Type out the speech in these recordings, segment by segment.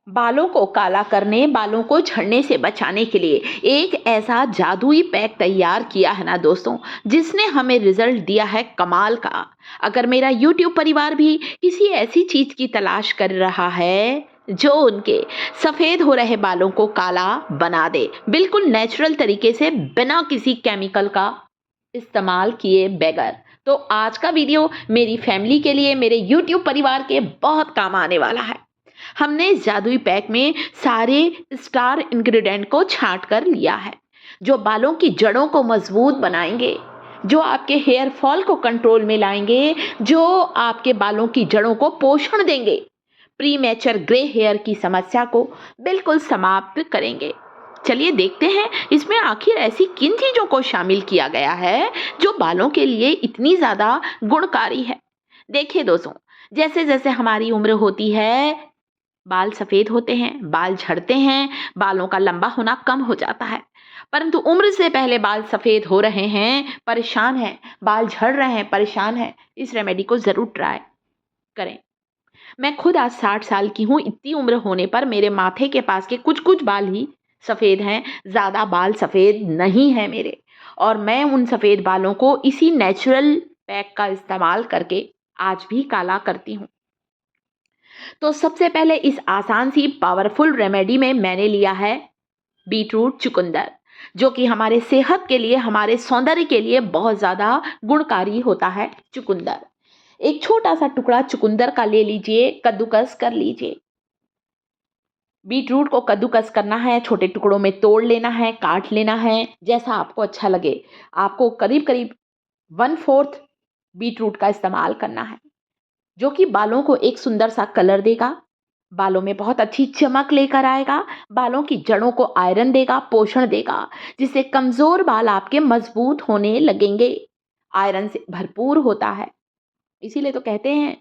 बालों को काला करने, बालों को झड़ने से बचाने के लिए एक ऐसा जादुई पैक तैयार किया है ना दोस्तों, जिसने हमें रिजल्ट दिया है कमाल का। अगर मेरा यूट्यूब परिवार भी किसी ऐसी चीज की तलाश कर रहा है जो उनके सफेद हो रहे बालों को काला बना दे, बिल्कुल नेचुरल तरीके से, बिना किसी केमिकल का इस्तेमाल किए बगैर, तो आज का वीडियो मेरी फैमिली के लिए, मेरे यूट्यूब परिवार के बहुत काम आने वाला है। हमने इस जादुई पैक में सारे स्टार इंग्रेडिएंट को छांट कर लिया है, जो बालों की जड़ों को मजबूत बनाएंगे, जो आपके हेयर फॉल को कंट्रोल में लाएंगे, जो आपके बालों की जड़ों को पोषण देंगे, प्रीमेचर ग्रे हेयर की समस्या को बिल्कुल समाप्त करेंगे। चलिए देखते हैं इसमें आखिर ऐसी किन चीजों को शामिल किया गया है जो बालों के लिए इतनी ज्यादा गुणकारी है। देखिए दोस्तों, जैसे जैसे हमारी उम्र होती है, बाल सफेद होते हैं, बाल झड़ते हैं, बालों का लंबा होना कम हो जाता है। परंतु उम्र से पहले बाल सफेद हो रहे हैं, परेशान हैं, बाल झड़ रहे हैं, परेशान हैं, इस रेमेडी को जरूर ट्राई करें। मैं खुद आज 60 साल की हूँ। इतनी उम्र होने पर मेरे माथे के पास के कुछ कुछ बाल ही सफेद हैं, ज्यादा बाल सफेद नहीं है मेरे। और मैं उन सफेद बालों को इसी नेचुरल पैक का इस्तेमाल करके आज भी काला करती हूँ। तो सबसे पहले इस आसान सी पावरफुल रेमेडी में मैंने लिया है बीटरूट चुकंदर, जो कि हमारे सेहत के लिए, हमारे सौंदर्य के लिए बहुत ज़्यादा गुणकारी होता है चुकंदर। एक छोटा सा टुकड़ा चुकंदर का ले लीजिए, कद्दूकस कर लीजिए। बीटरूट को कद्दूकस करना है, छोटे टुकड़ों में तोड़ लेना है, काट लेना है, जैसा आपको अच्छा लगे। आपको करीब करीब 1/4 बीटरूट का इस्तेमाल करना है, जो कि बालों को एक सुंदर सा कलर देगा, बालों में बहुत अच्छी चमक लेकर आएगा, बालों की जड़ों को आयरन देगा, पोषण देगा, जिससे कमजोर बाल आपके मजबूत होने लगेंगे। आयरन से भरपूर होता है, इसीलिए तो कहते हैं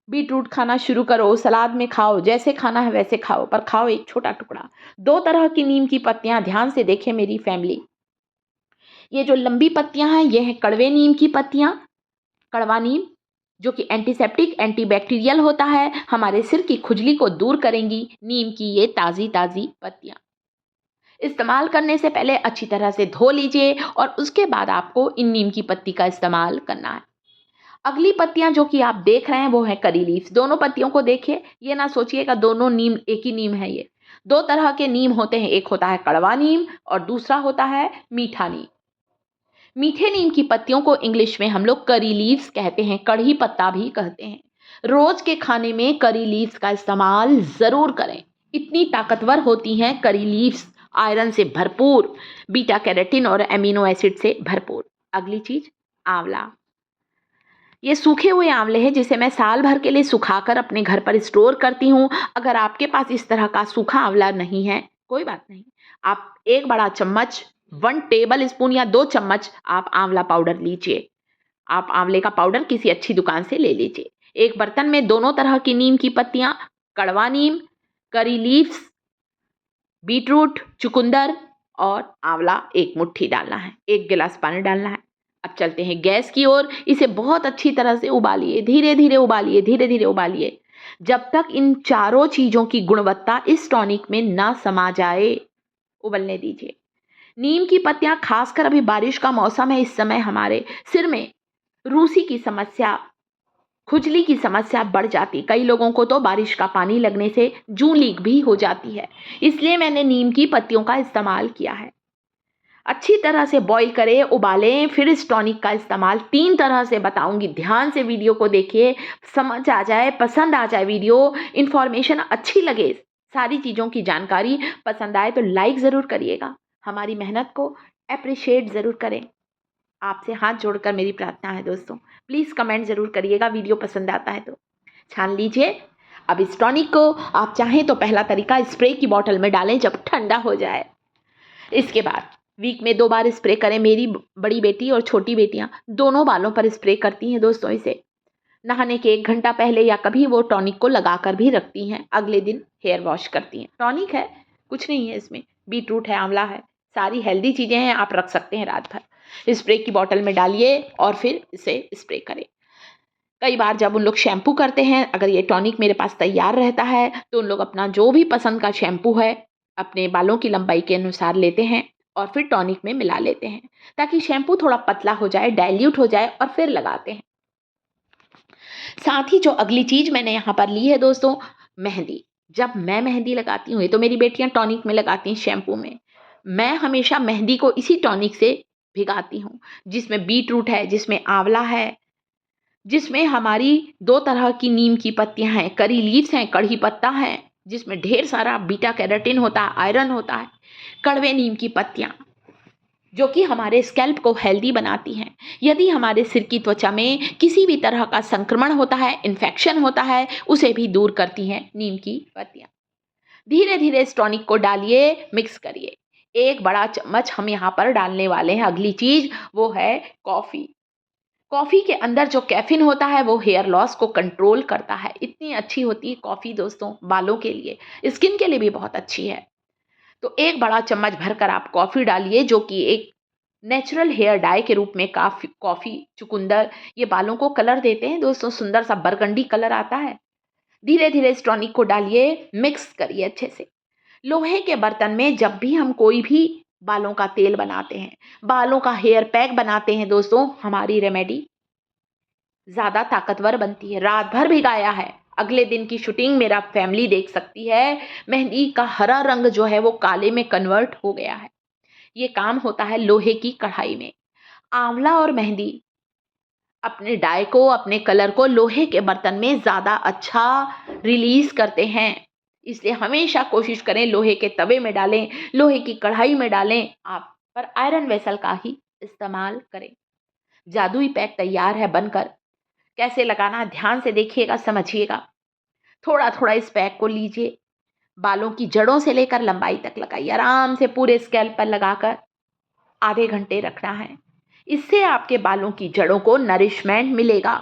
बीटरूट खाना शुरू करो, सलाद में खाओ, जैसे खाना है वैसे खाओ, पर खाओ एक छोटा टुकड़ा। 2 तरह की नीम की पत्तियां, ध्यान से देखें मेरी फैमिली। ये जो लंबी पत्तियां हैं, ये हैं कड़वे नीम की पत्तियां, कड़वा नीम, जो कि एंटीसेप्टिक, एंटीबैक्टीरियल होता है, हमारे सिर की खुजली को दूर करेंगी नीम की ये ताज़ी ताज़ी पत्तियां। इस्तेमाल करने से पहले अच्छी तरह से धो लीजिए और उसके बाद आपको इन नीम की पत्ती का इस्तेमाल करना है। अगली पत्तियां जो कि आप देख रहे हैं वो है करी लीव्स। दोनों पत्तियों को देखिए, ये ना सोचिएगा दोनों नीम एक ही नीम है। ये 2 तरह के नीम होते हैं, एक होता है कड़वा नीम और दूसरा होता है मीठा नीम। मीठे नीम की पत्तियों को इंग्लिश में हम लोग करी लीव्स कहते हैं, कढ़ी पत्ता भी कहते हैं। रोज के खाने में करी लीव्स का इस्तेमाल जरूर करें, इतनी ताकतवर होती हैं करी लीव्स, आयरन से भरपूर, बीटा कैरोटीन और एमिनो एसिड से भरपूर। अगली चीज, आंवला। ये सूखे हुए आंवले हैं, जिसे मैं साल भर के लिए सुखाकर अपने घर पर स्टोर करती हूँ। अगर आपके पास इस तरह का सूखा आंवला नहीं है, कोई बात नहीं, आप 1 बड़ा चम्मच, 1 टेबल स्पून या 2 चम्मच आप आंवला पाउडर लीजिए। आप आंवले का पाउडर किसी अच्छी दुकान से ले लीजिए। एक बर्तन में दोनों तरह की नीम की पत्तियां, कड़वा नीम, करी लीव्स, बीटरूट, चुकंदर और आंवला एक मुट्ठी डालना है, 1 गिलास पानी डालना है। अब चलते हैं गैस की ओर। इसे बहुत अच्छी तरह से उबालिए, धीरे धीरे उबालिए, धीरे धीरे उबालिए, जब तक इन चारों चीजों की गुणवत्ता इस टॉनिक में ना समा जाए। उबलने दीजिए। नीम की पत्तियां, खासकर अभी बारिश का मौसम है, इस समय हमारे सिर में रूसी की समस्या, खुजली की समस्या बढ़ जाती। कई लोगों को तो बारिश का पानी लगने से जूं लीक भी हो जाती है, इसलिए मैंने नीम की पत्तियों का इस्तेमाल किया है। अच्छी तरह से बॉईल करें, उबालें, फिर इस टॉनिक का इस्तेमाल 3 तरह से बताऊंगी। ध्यान से वीडियो को देखिए, समझ आ जाए, पसंद आ जाए, वीडियो इन्फॉर्मेशन अच्छी लगे, सारी चीज़ों की जानकारी पसंद आए तो लाइक ज़रूर करिएगा, हमारी मेहनत को अप्रिशिएट ज़रूर करें। आपसे हाथ जोड़कर मेरी प्रार्थना है दोस्तों, प्लीज़ कमेंट ज़रूर करिएगा वीडियो पसंद आता है तो। छान लीजिए। अब इस टॉनिक को आप चाहें तो पहला तरीका स्प्रे की बॉटल में डालें जब ठंडा हो जाए। इसके बाद वीक में 2 बार स्प्रे करें। मेरी बड़ी बेटी और छोटी बेटियां दोनों बालों पर स्प्रे करती हैं दोस्तों। इसे नहाने के 1 घंटा पहले या कभी वो टॉनिक को लगाकर भी रखती हैं, अगले दिन हेयर वॉश करती हैं। टॉनिक है, कुछ नहीं है इसमें, बीटरूट है, आंवला है, सारी हेल्दी चीज़ें हैं, आप रख सकते हैं रात भर। स्प्रे की बॉटल में डालिए और फिर इसे स्प्रे करें। कई बार जब उन लोग शैम्पू करते हैं, अगर ये टॉनिक मेरे पास तैयार रहता है, तो उन लोग अपना जो भी पसंद का शैम्पू है, अपने बालों की लंबाई के अनुसार लेते हैं और फिर टॉनिक में मिला लेते हैं, ताकि शैम्पू थोड़ा पतला हो जाए, डाइल्यूट हो जाए और फिर लगाते हैं। साथ ही जो अगली चीज़ मैंने यहाँ पर ली है दोस्तों, मेहंदी। जब मैं मेहंदी लगाती हूँ, ये तो मेरी बेटियाँ टॉनिक में लगाती हैं शैम्पू में। मैं हमेशा मेहंदी को इसी टॉनिक से भिगाती हूँ, जिसमें बीटरूट है, जिसमें आंवला है, जिसमें हमारी 2 तरह की नीम की पत्तियाँ हैं, करी लीव्स हैं, कड़ी पत्ता है, जिसमें ढेर सारा बीटा कैरोटीन होता है, आयरन होता है, कड़वे नीम की पत्तियाँ, जो कि हमारे स्कैल्प को हेल्दी बनाती हैं। यदि हमारे सिर की त्वचा में किसी भी तरह का संक्रमण होता है, इन्फेक्शन होता है, उसे भी दूर करती हैं नीम की पत्तियाँ। धीरे-धीरे इस टॉनिक को डालिए, मिक्स करिए। 1 बड़ा चम्मच हम यहाँ पर डालने वाले हैं। अगली चीज़ वो है कॉफ़ी। कॉफ़ी के अंदर जो कैफ़ीन होता है वो हेयर लॉस को कंट्रोल करता है। इतनी अच्छी होती है कॉफ़ी दोस्तों बालों के लिए, स्किन के लिए भी बहुत अच्छी है। तो 1 बड़ा चम्मच भरकर आप कॉफ़ी डालिए, जो कि एक नेचुरल हेयर डाई के रूप में कॉफ़ी, चुकंदर, ये बालों को कलर देते हैं दोस्तों, सुंदर सा बरगंडी कलर आता है। धीरे-धीरे इस टॉनिक को डालिए, मिक्स करिए अच्छे से। लोहे के बर्तन में जब भी हम कोई भी बालों का तेल बनाते हैं, बालों का हेयर पैक बनाते हैं दोस्तों, हमारी रेमेडी ज़्यादा ताकतवर बनती है। रात भर भिगाया है, अगले दिन की शूटिंग मेरा फैमिली देख सकती है, मेहंदी का हरा रंग जो है वो काले में कन्वर्ट हो गया है। ये काम होता है लोहे की कढ़ाई में। आंवला और मेहंदी अपने डाई को, अपने कलर को लोहे के बर्तन में ज़्यादा अच्छा रिलीज़ करते हैं। इसलिए हमेशा कोशिश करें लोहे के तवे में डालें, लोहे की कढ़ाई में डालें, आप पर आयरन वेसल का ही इस्तेमाल करें। जादुई पैक तैयार है बनकर। कैसे लगाना है ध्यान से देखिएगा, समझिएगा। थोड़ा-थोड़ा इस पैक को लीजिए, बालों की जड़ों से लेकर लंबाई तक लगाइए। आराम से पूरे स्कैल्प पर लगाकर आधे घंटे रखना है। इससे आपके बालों की जड़ों को नरिशमेंट मिलेगा,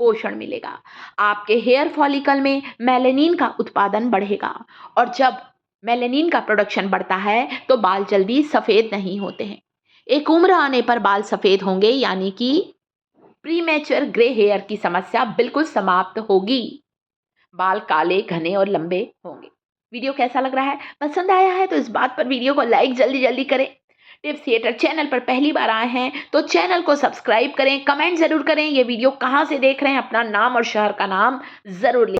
पोषण मिलेगा। आपके हेयर फॉलिकल में मेलानिन का उत्पादन बढ़ेगा और जब मेलानिन का प्रोडक्शन बढ़ता है तो बाल जल्दी सफ़ेद नहीं होते हैं। एक उम्र आने पर बाल सफ़ेद होंगे, यानी कि प्रीमेच्योर ग्रे हेयर की समस्या बिल्कुल समाप्त होगी। बाल काले, घने और लंबे होंगे। वीडियो कैसा लग रहा है? पसंद आया है तो इस बात पर वीडियो को लाइक जल्दी-जल्दी करें। टिप्स थिएटर चैनल पर पहली बार आए हैं तो चैनल को सब्सक्राइब करें, कमेंट ज़रूर करें, ये वीडियो कहाँ से देख रहे हैं, अपना नाम और शहर का नाम ज़रूर लिखें।